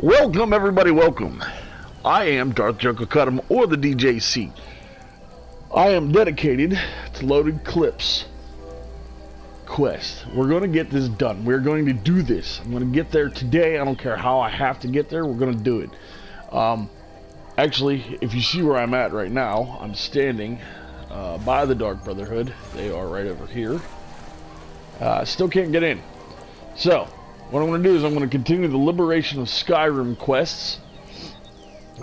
Welcome, everybody, welcome. I am Darth Jungle Cutum, or the DJC. I am dedicated to Loaded Clips quest. We're going to get this done. We're going to do this. I'm going to get there today. I don't care how I have to get there. We're going to do it. Actually, if you see where I'm at right now, I'm standing by the Dark Brotherhood. They are right over here. Still can't get in. So, what I'm going to do is I'm going to continue the Liberation of Skyrim quests,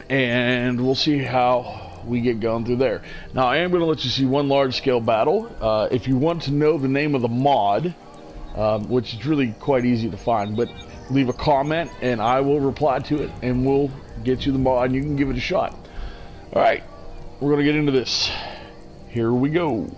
and we'll see how we get going through there. Now, I am going to let you see one large-scale battle. If you want to know the name of the mod, which is really quite easy to find, but leave a comment, and I will reply to it, and we'll get you the mod, and you can give it a shot. Alright, we're going to get into this. Here we go.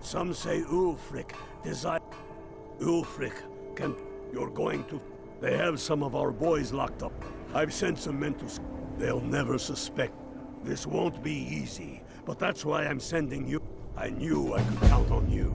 Some say Ulfric desire. Ulfric can. You're going to. They have some of our boys locked up. I've sent some men to. They'll never suspect. This won't be easy, but that's why I'm sending you. I knew I could count on you.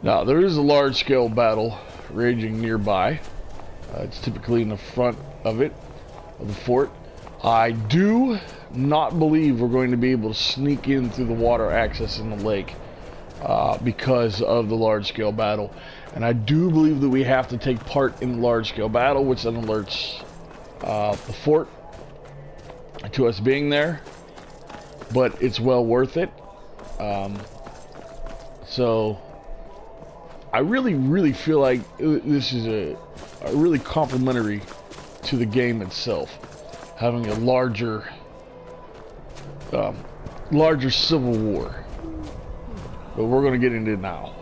Now, there is a large-scale battle raging nearby. It's typically in the front of it, of the fort. I do not believe we're going to be able to sneak in through the water access in the lake because of the large-scale battle. And I do believe that we have to take part in the large-scale battle, which then alerts the fort to us being there. But it's well worth it. So I really feel like this is a really complimentary to the game itself, having a larger civil war. But we're going to get into it now.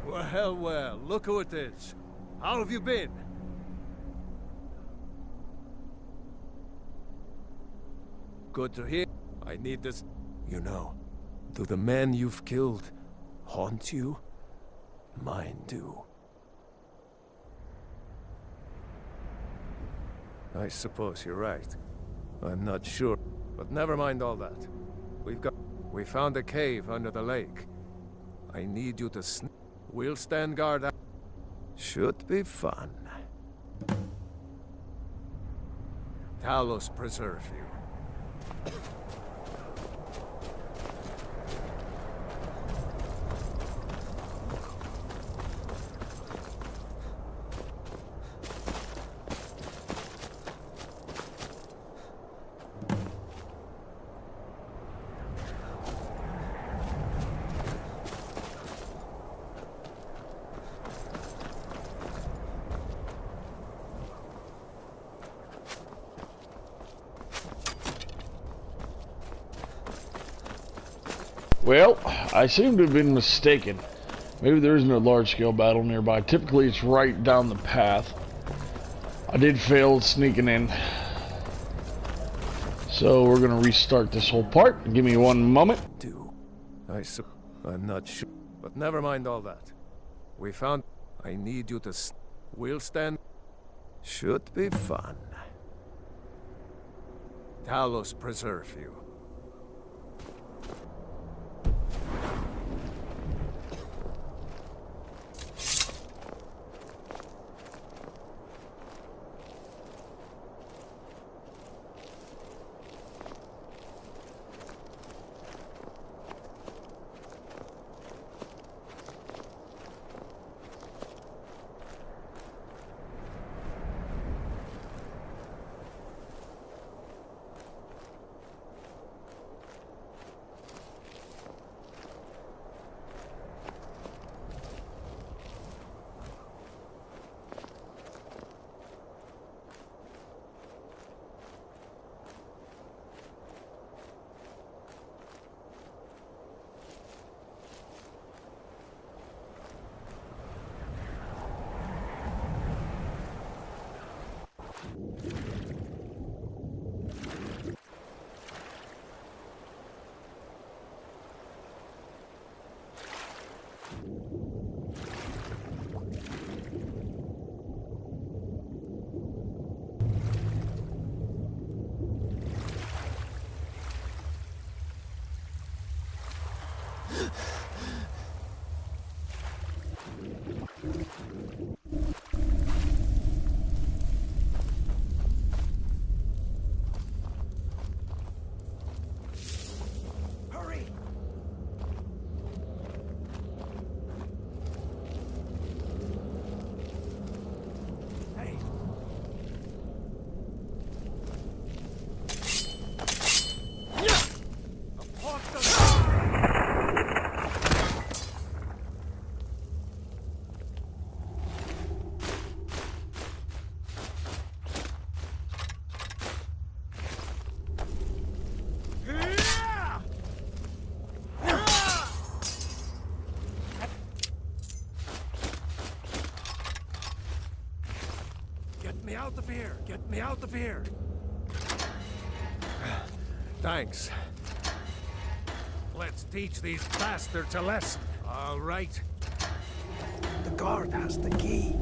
Well, look who it is. How have you been? Good to hear. I need this. You know, do the men you've killed haunt you? Mine do. I suppose you're right. I'm not sure, but never mind all that. We found a cave under the lake. I need you to We'll stand guard out. Should be fun. Talos preserve you. Well, I seem to have been mistaken. Maybe there isn't a large-scale battle nearby. Typically, it's right down the path. I did fail sneaking in. So we're going to restart this whole part. Give me one moment. I'm not sure. But never mind all that. We found... I need you to... We'll stand... Should be fun. Talos preserve you. Get me out of here! Get me out of here! Thanks. Let's teach these bastards a lesson. All right. The guard has the key.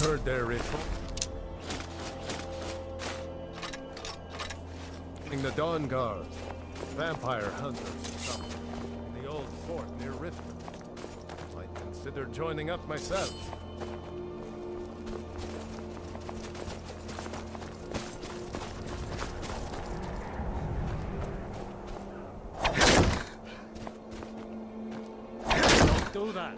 Heard their ritual. The Dawn Guard, vampire hunters or something, in the old fort near Riften. Might consider joining up myself. Don't do that.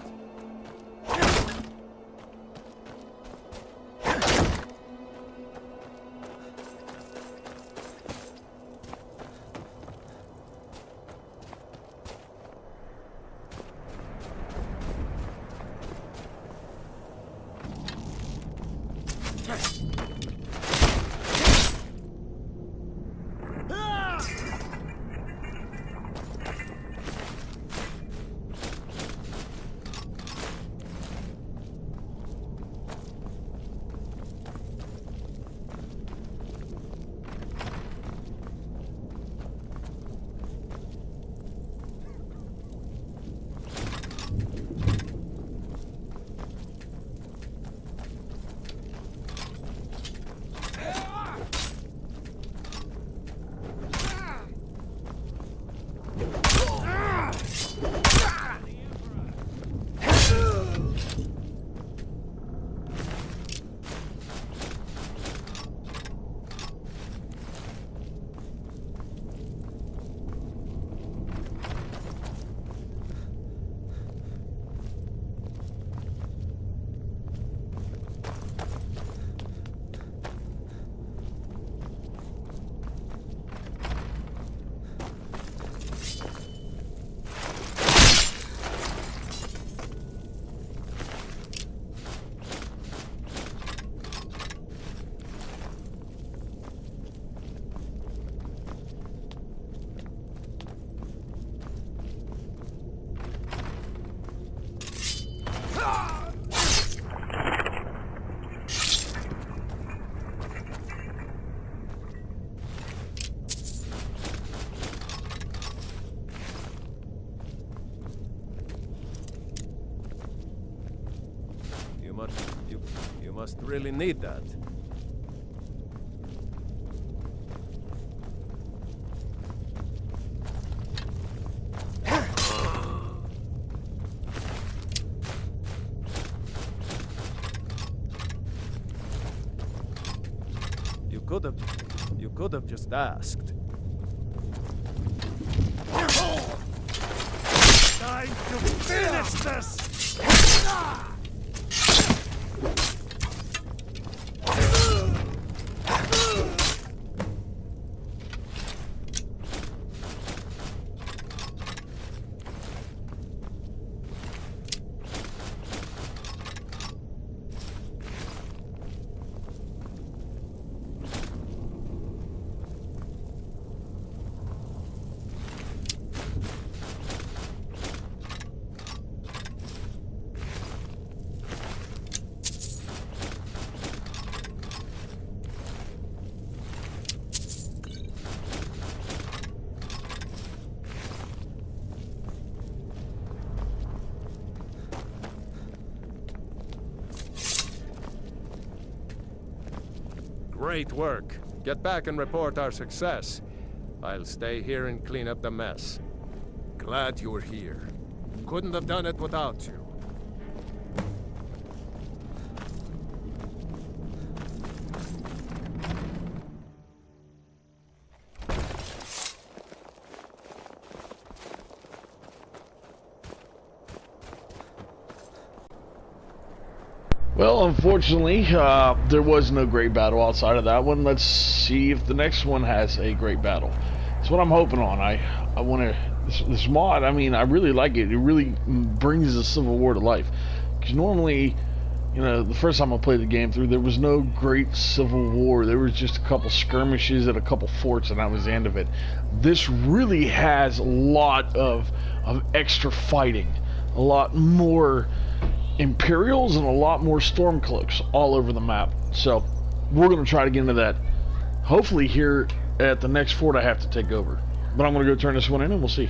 You must really need that. You could have just asked. Time to finish this! Great work. Get back and report our success. I'll stay here and clean up the mess. Glad you were here. Couldn't have done it without you. Well, unfortunately, there was no great battle outside of that one. Let's see if the next one has a great battle. That's what I'm hoping on. I want to... This mod, I mean, I really like it. It really brings the Civil War to life. Because normally, you know, the first time I played the game through, there was no great civil war. There was just a couple skirmishes at a couple forts, and that was the end of it. This really has a lot of extra fighting, a lot more Imperials and a lot more Stormcloaks all over the map. So we're going to try to get into that, hopefully here at the next fort I have to take over. But I'm going to go turn this one in and we'll see.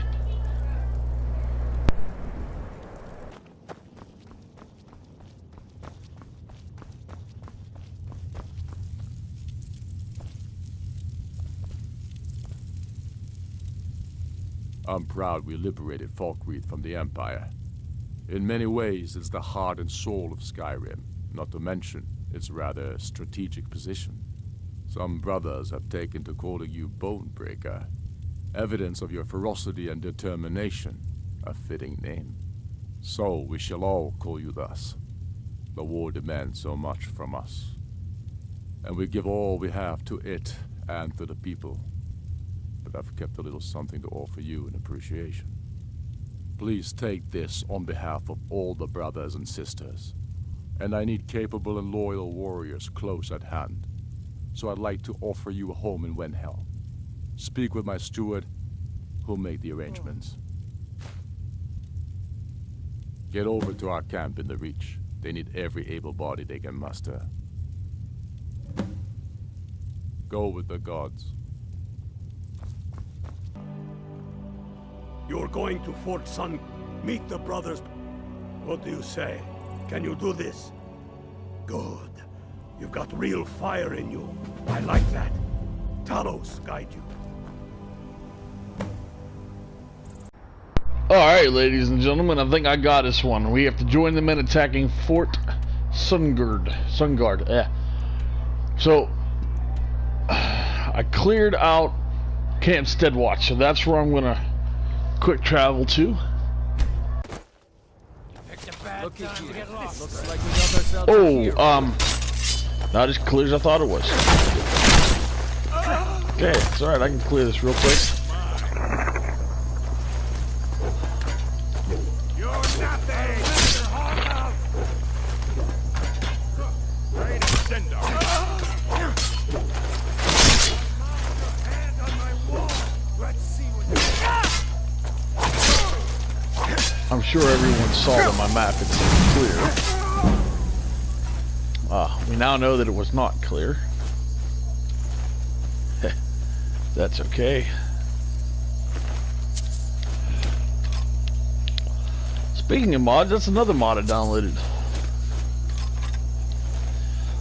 I'm proud we liberated Falkreath from the Empire. In many ways, it's the heart and soul of Skyrim, not to mention its rather strategic position. Some brothers have taken to calling you Bonebreaker, evidence of your ferocity and determination, a fitting name. So we shall all call you thus. The war demands so much from us, and we give all we have to it and to the people. But I've kept a little something to offer you in appreciation. Please take this on behalf of all the brothers and sisters. And I need capable and loyal warriors close at hand. So I'd like to offer you a home in Wenhel. Speak with my steward, who'll make the arrangements. Get over to our camp in the Reach. They need every able body they can muster. Go with the gods. You're going to Fort Sun. Meet the brothers. What do you say? Can you do this? Good. You've got real fire in you. I like that. Talos guide you. Alright, ladies and gentlemen, I think I got this one. We have to join the men attacking Fort Sungard. Yeah. So, I cleared out Camp Steadwatch, so that's where I'm gonna quick travel to. Look at you. Looks like we got ourselves here. Not as clear as I thought it was. Okay, it's alright, I can clear this real quick. You're nothing! Ready to send her. Hand on my wall. Let's see what I'm sure everyone saw on my map it's clear. We now know that it was not clear. That's okay. Speaking of mods, that's another mod I downloaded.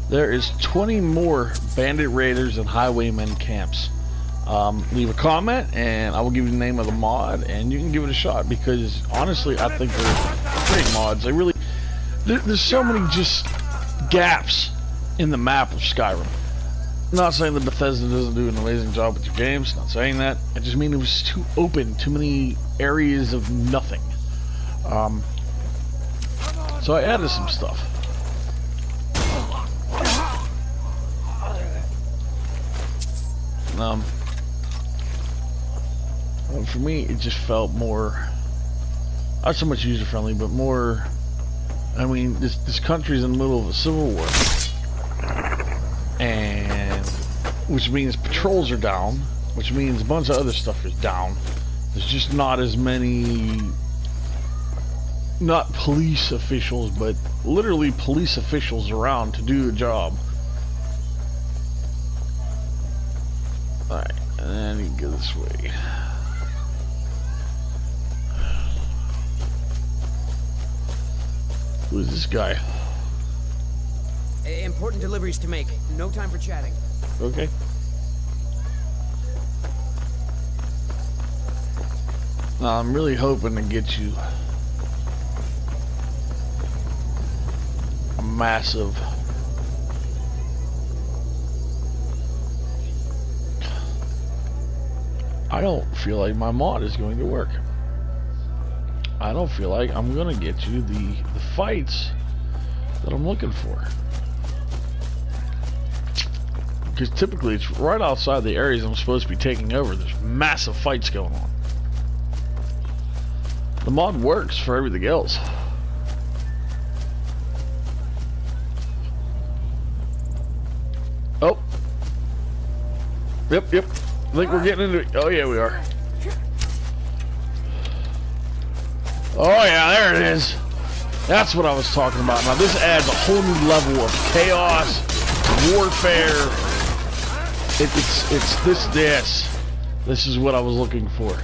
There is 20 more bandit raiders and highwaymen camps. Leave a comment and I will give you the name of the mod and you can give it a shot, because honestly I think they're great mods. They really, there's so many just gaps in the map of Skyrim. I'm not saying that Bethesda doesn't do an amazing job with your games, not saying that. I just mean it was too open, too many areas of nothing. So I added some stuff. For me, it just felt more, not so much user friendly, but more, I mean, this country's in the middle of a civil war, and which means patrols are down, which means a bunch of other stuff is down. There's just not as many, not police officials, but literally police officials around to do the job. Alright, and then you go this way. Who is this guy? Important deliveries to make. No time for chatting. Okay. Now, I'm really hoping to get you a massive I don't feel like my mod is going to work. I don't feel like I'm gonna get you the fights that I'm looking for. Because typically it's right outside the areas I'm supposed to be taking over. There's massive fights going on. The mod works for everything else. Yep. I think we're getting into it. Oh, yeah, we are. Oh, yeah, there it is. That's what I was talking about. Now, this adds a whole new level of chaos, warfare. It's this. This is what I was looking for.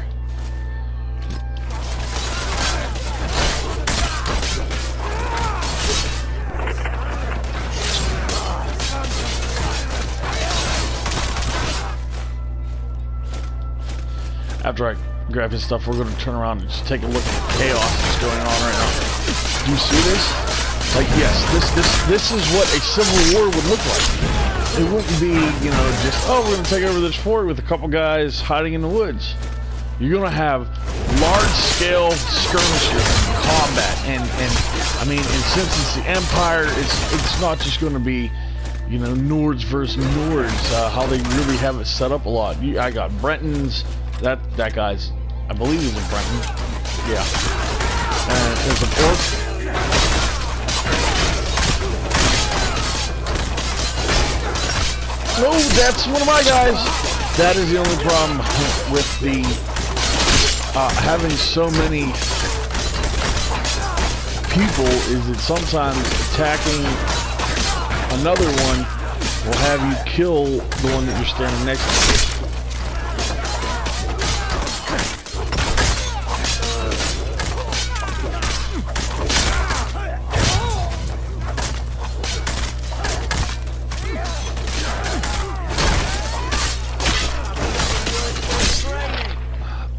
After I grab his stuff, we're going to turn around and just take a look at the chaos that's going on right now. Do you see this? Like, yes, this is what a civil war would look like. It wouldn't be, you know, just, oh, we're going to take over this fort with a couple guys hiding in the woods. You're going to have large-scale skirmishes, combat, and I mean, and since it's the Empire, it's not just going to be, you know, Nords versus Nords, how they really have it set up a lot. I got Brentons. That guy's, I believe he's a Breton. Yeah. And there's an orc. No, that's one of my guys. That is the only problem with the having so many people is that sometimes attacking another one will have you kill the one that you're standing next to.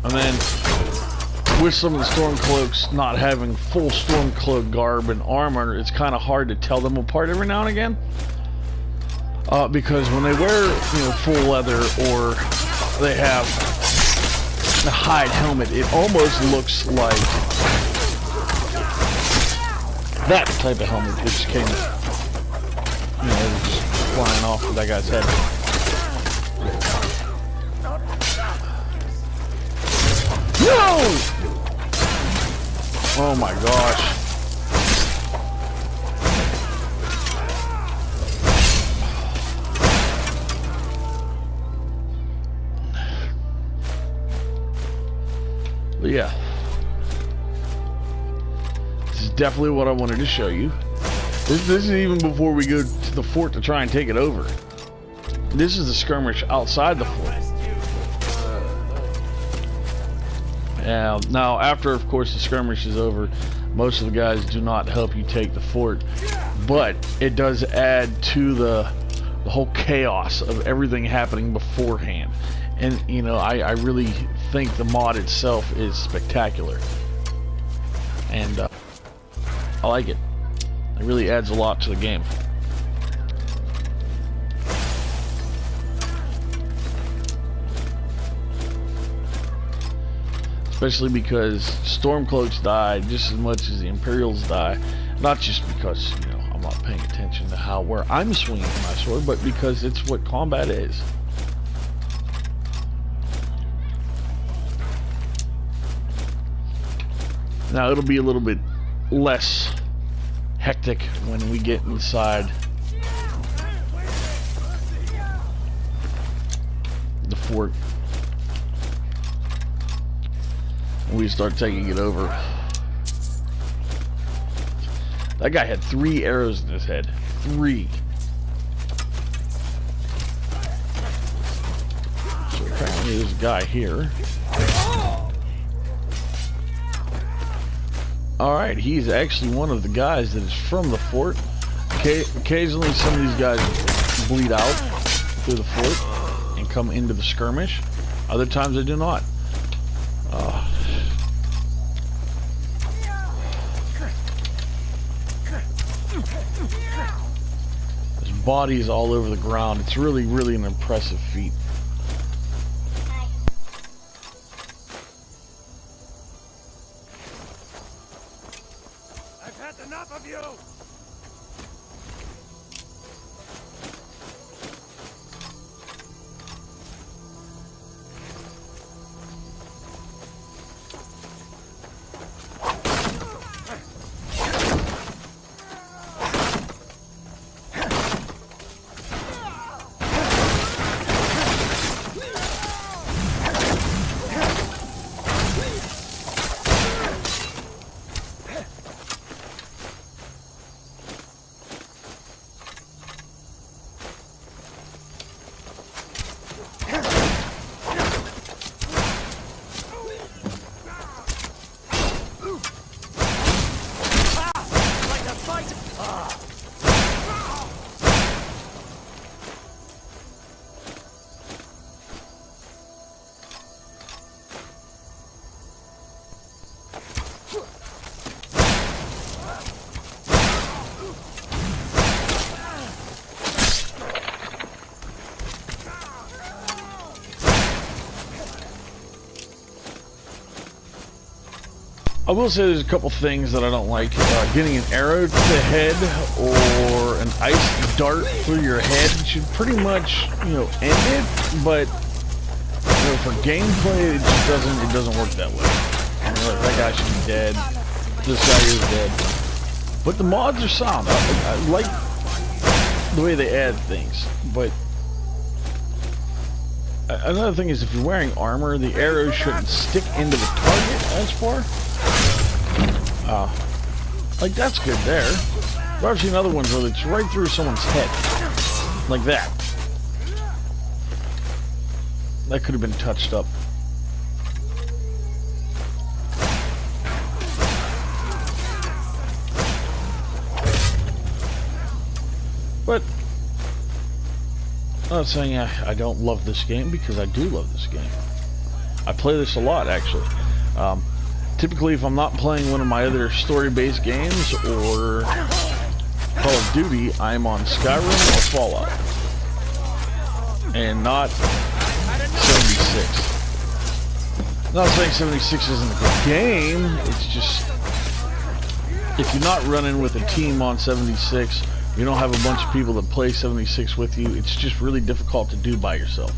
And then, with some of the Stormcloaks not having full Stormcloak garb and armor, it's kind of hard to tell them apart every now and again. Because when they wear, you know, full leather or they have a hide helmet, it almost looks like that type of helmet that just came, you know, just flying off with that guy's head. No! Oh my gosh. But yeah. This is definitely what I wanted to show you. This is even before we go to the fort to try and take it over. This is the skirmish outside the fort. Now, after, of course, the skirmish is over, most of the guys do not help you take the fort, but it does add to the whole chaos of everything happening beforehand. And, you know, I really think the mod itself is spectacular. And I like it. It really adds a lot to the game. Especially because Stormcloaks die just as much as the Imperials die. Not just because, you know, I'm not paying attention to where I'm swinging my sword, but because it's what combat is. Now it'll be a little bit less hectic when we get inside the fort. We start taking it over. That guy had 3 arrows in his head. 3. So apparently there's a guy here. Alright, he's actually one of the guys that is from the fort. Occasionally some of these guys bleed out through the fort and come into the skirmish. Other times they do not. His body is all over the ground. It's really, really an impressive feat. I've had enough of you! I will say there's a couple things that I don't like. Getting an arrow to the head or an ice dart through your head should pretty much, you know, end it. But you know, for gameplay, it just doesn't work that way. I mean, like, that guy should be dead. This guy is dead. But the mods are sound. I like the way they add things. But another thing is, if you're wearing armor, the arrows shouldn't stick into the target as far. Like, that's good there. But I've seen other ones where it's right through someone's head. Like that. That could have been touched up. But I'm not saying I don't love this game, because I do love this game. I play this a lot, actually. Typically, if I'm not playing one of my other story-based games or Call of Duty, I'm on Skyrim or Fallout. And not 76. I'm not saying 76 isn't a good game, it's just, if you're not running with a team on 76, you don't have a bunch of people that play 76 with you, it's just really difficult to do by yourself.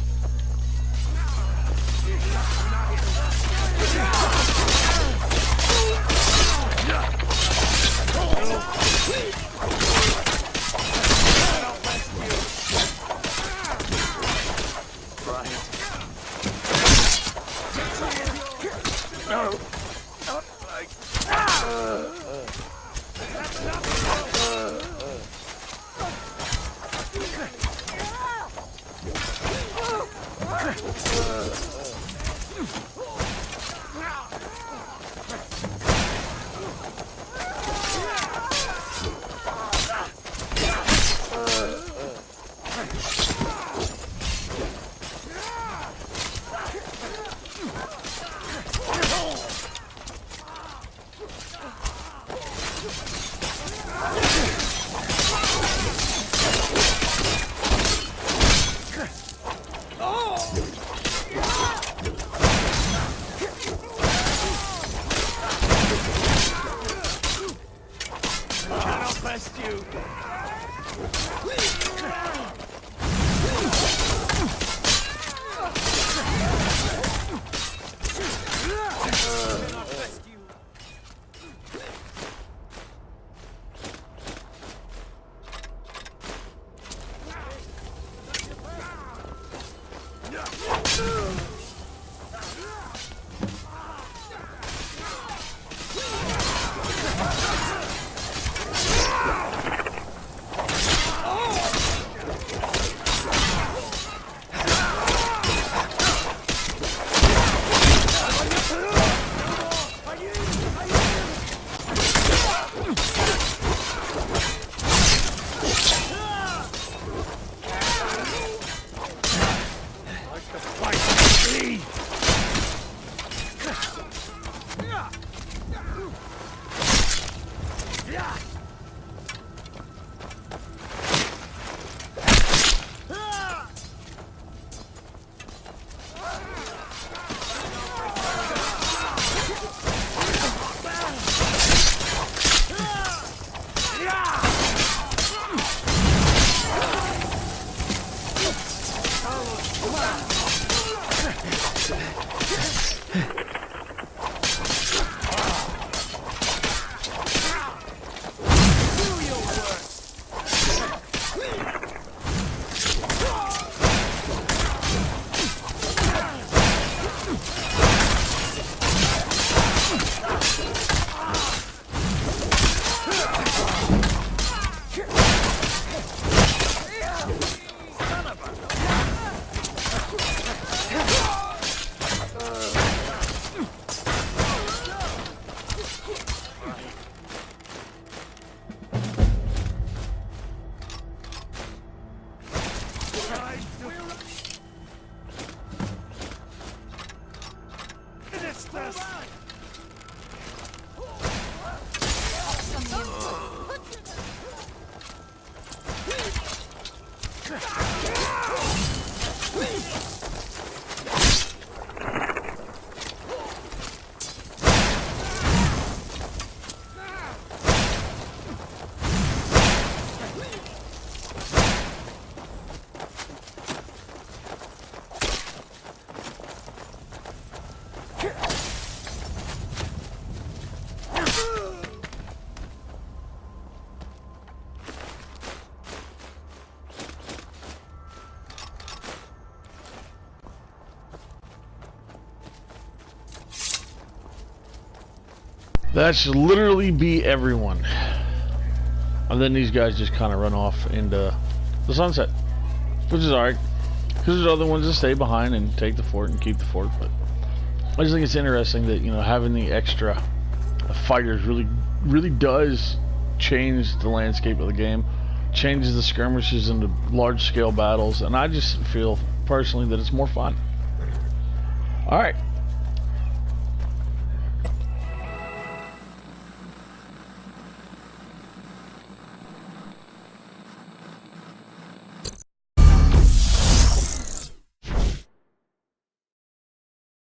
That should literally be everyone. And then these guys just kind of run off into the sunset, which is alright. Because there's other ones that stay behind and take the fort and keep the fort. But I just think it's interesting that, you know, having the extra fighters really does change the landscape of the game. Changes the skirmishes into large scale battles. And I just feel personally that it's more fun. Alright.